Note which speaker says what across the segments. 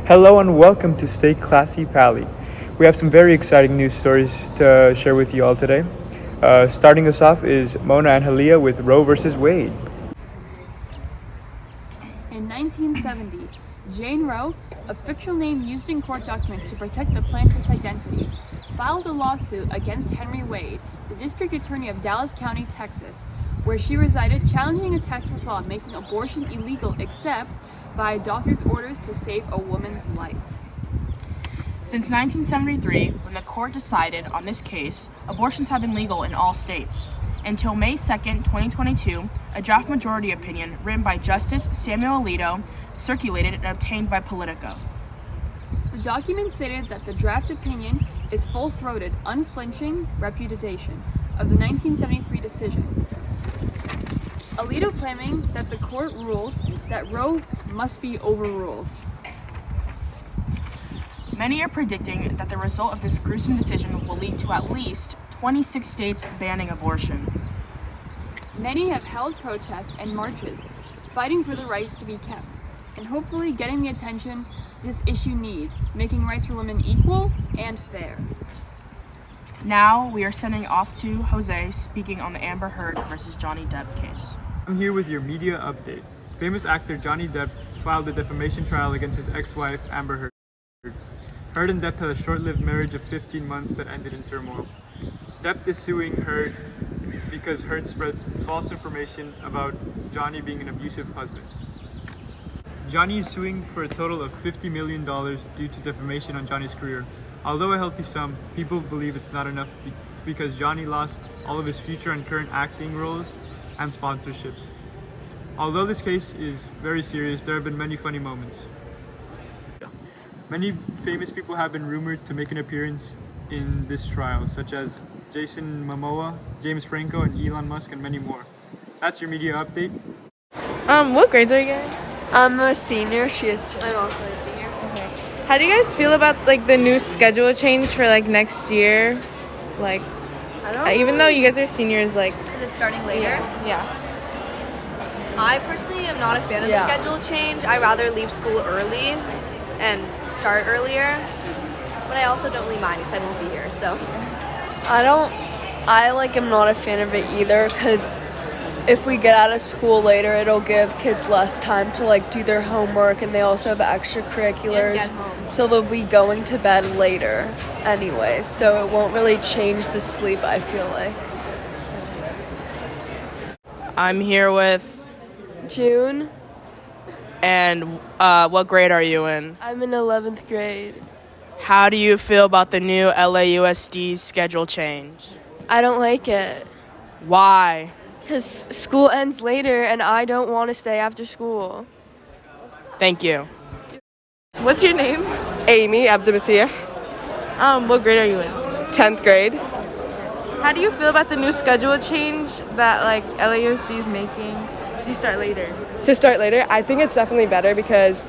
Speaker 1: Hello and welcome to Stay Classy Pali. We have some very exciting news stories to share with you all today. Starting us off is Mona and Hal'ia with Roe versus Wade.
Speaker 2: In 1970, Jane Roe, a fictional name used in court documents to protect the plaintiff's identity, filed a lawsuit against Henry Wade, the district attorney of Dallas County, Texas, where she resided, challenging a Texas law making abortion illegal except by a doctor's orders to save a woman's life.
Speaker 3: Since 1973, when the court decided on this case, abortions have been legal in all states. Until May 2, 2022, a draft majority opinion written by Justice Samuel Alito circulated and obtained by Politico.
Speaker 2: The document stated that the draft opinion is full-throated, unflinching repudiation of the 1973 decision. Alito claiming that the court ruled that Roe must be overruled.
Speaker 3: Many are predicting that the result of this gruesome decision will lead to at least 26 states banning abortion.
Speaker 2: Many have held protests and marches, fighting for the rights to be kept, and hopefully getting the attention this issue needs, making rights for women equal and fair.
Speaker 3: Now we are sending off to Jose speaking on the Amber Heard versus Johnny Depp case.
Speaker 1: I'm here with your media update. Famous actor Johnny Depp filed a defamation trial against his ex-wife Amber Heard. Heard and Depp had a short-lived marriage of 15 months that ended in turmoil. Depp is suing Heard because Heard spread false information about Johnny being an abusive husband. Johnny is suing for a total of $50 million due to defamation on Johnny's career. Although a healthy sum, people believe it's not enough because Johnny lost all of his future and current acting roles and sponsorships. Although this case is very serious, there have been many funny moments. Many famous people have been rumored to make an appearance in this trial, such as Jason Momoa, James Franco, and Elon Musk, and many more. That's your media update.
Speaker 4: What grades are you getting?
Speaker 5: I'm a senior. She is too.
Speaker 6: I'm also a senior.
Speaker 4: Okay. How do you guys feel about the new schedule change for next year?
Speaker 6: I don't
Speaker 4: Even though you guys are seniors,
Speaker 6: Is it starting later?
Speaker 4: yeah.
Speaker 6: I personally am not a fan of
Speaker 4: Yeah.
Speaker 6: the schedule change. I rather leave school early and start earlier. But I also don't really mind because I won't be here. So
Speaker 5: am not a fan of it either, because if we get out of school later, it'll give kids less time to do their homework, and they also have extracurriculars,
Speaker 6: And get home.
Speaker 5: so they'll be going to bed later anyway, so it won't really change the sleep, I feel like.
Speaker 3: I'm here with,
Speaker 5: June,
Speaker 3: and what grade are you in?
Speaker 5: I'm in 11th grade.
Speaker 3: How do you feel about the new LAUSD schedule change?
Speaker 5: I don't like it,
Speaker 3: Why?
Speaker 5: because school ends later, and I don't want to stay after school.
Speaker 3: Thank you.
Speaker 4: What's your name?
Speaker 7: Amy Abdulmasir,
Speaker 4: What grade are you in?
Speaker 7: 10th grade.
Speaker 4: How do you feel about the new schedule change that LAUSD is making? You start later.
Speaker 7: To start later, I think it's definitely better because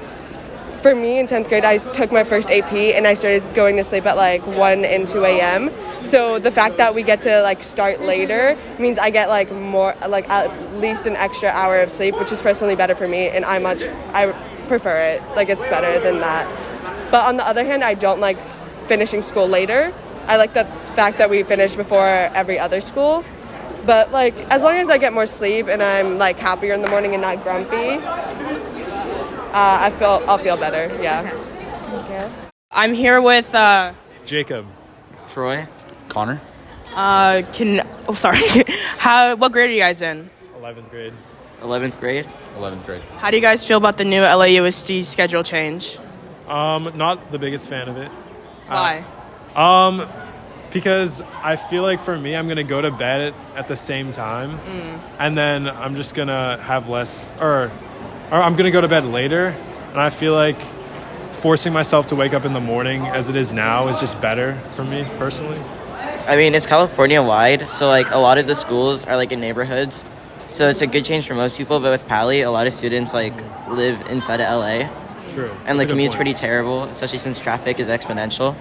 Speaker 7: for me in 10th grade, I took my first AP and I started going to sleep at 1 and 2 a.m. So the fact that we get to start later means I get more, at least an extra hour of sleep, which is personally better for me, and I prefer it. It's better than that. But on the other hand, I don't like finishing school later. I like the fact that we finish before every other school. But as long as I get more sleep and I'm happier in the morning and not grumpy, I'll feel better. Yeah. Okay.
Speaker 3: I'm here with
Speaker 8: Jacob.
Speaker 9: Troy.
Speaker 10: Connor.
Speaker 3: Sorry. What grade are you guys in?
Speaker 8: 11th grade.
Speaker 9: 11th grade.
Speaker 10: 11th grade.
Speaker 3: How do you guys feel about the new LAUSD schedule change?
Speaker 8: Not the biggest fan of it.
Speaker 3: Why?
Speaker 8: Because I feel like for me, I'm gonna go to bed at the same time, and then I'm just gonna have less, or I'm gonna go to bed later, and I feel like forcing myself to wake up in the morning as it is now is just better for me personally.
Speaker 9: I mean, it's California-wide, so, a lot of the schools are, in neighborhoods. So it's a good change for most people, but with Pali, a lot of students, live inside of LA.
Speaker 8: True.
Speaker 9: And the
Speaker 8: That's a good
Speaker 9: commute's
Speaker 8: point.
Speaker 9: pretty terrible, especially since traffic is exponential.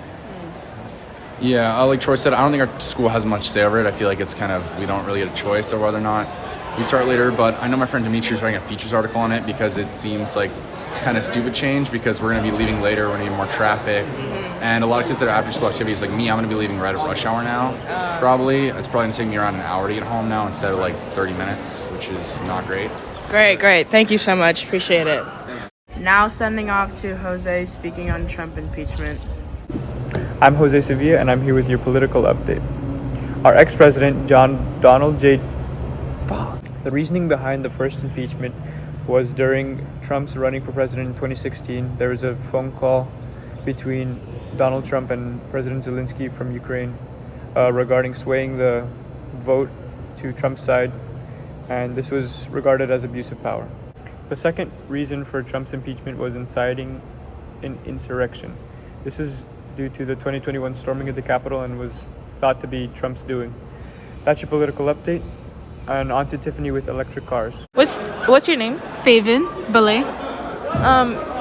Speaker 10: Yeah, like Troy said, I don't think our school has much say over it. I feel like it's we don't really get a choice of whether or not we start later, but I know my friend Dimitri is writing a features article on it because it seems like kind of stupid change because we're going to be leaving later, we're going to be more traffic. And a lot of kids that are after school activities, like me, I'm going to be leaving right at rush hour now, probably. It's probably going to take me around an hour to get home now instead of like 30 minutes, which is not great.
Speaker 3: Great. Thank you so much. Appreciate it. Now sending off to Jose speaking on Trump impeachment.
Speaker 1: I'm Jose Sevilla, and I'm here with your political update. Our ex-president, Donald J. The reasoning behind the first impeachment was during Trump's running for president in 2016. There was a phone call between Donald Trump and President Zelensky from Ukraine regarding swaying the vote to Trump's side, and this was regarded as abuse of power. The second reason for Trump's impeachment was inciting an insurrection. This is due to the 2021 storming of the Capitol and was thought to be Trump's doing. That's your political update. And on to Tiffany with electric cars.
Speaker 4: What's your name?
Speaker 2: Faven Belay.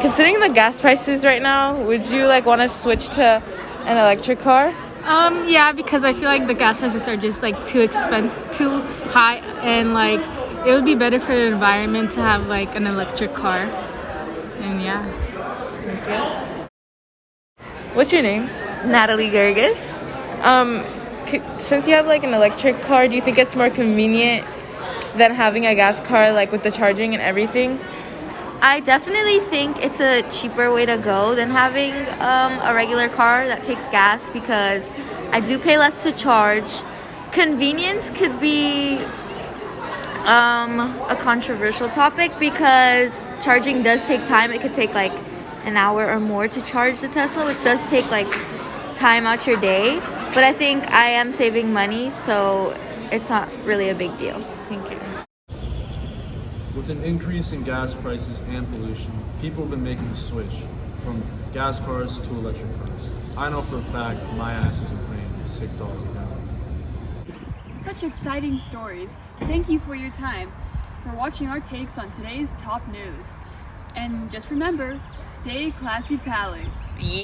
Speaker 4: Considering the gas prices right now, would you like want to switch to an electric car?
Speaker 2: Yeah, because I feel like the gas prices are just like too high, and like it would be better for the environment to have like an electric car. And yeah.
Speaker 4: What's your name?
Speaker 6: Natalie Gerges.
Speaker 4: Since you have like an electric car, do you think it's more convenient than having a gas car, like with the charging and everything?
Speaker 6: I definitely think it's a cheaper way to go than having a regular car that takes gas because I do pay less to charge. Convenience could be a controversial topic because charging does take time. It could take like an hour or more to charge the Tesla, which does take like time out your day. But I think I am saving money, so it's not really a big deal.
Speaker 4: Thank you.
Speaker 11: With an increase in gas prices and pollution, people have been making the switch from gas cars to electric cars. I know for a fact my ass isn't paying $6 a gallon.
Speaker 2: Such exciting stories. Thank you for your time, for watching our takes on today's top news. And just remember, stay classy, Pally.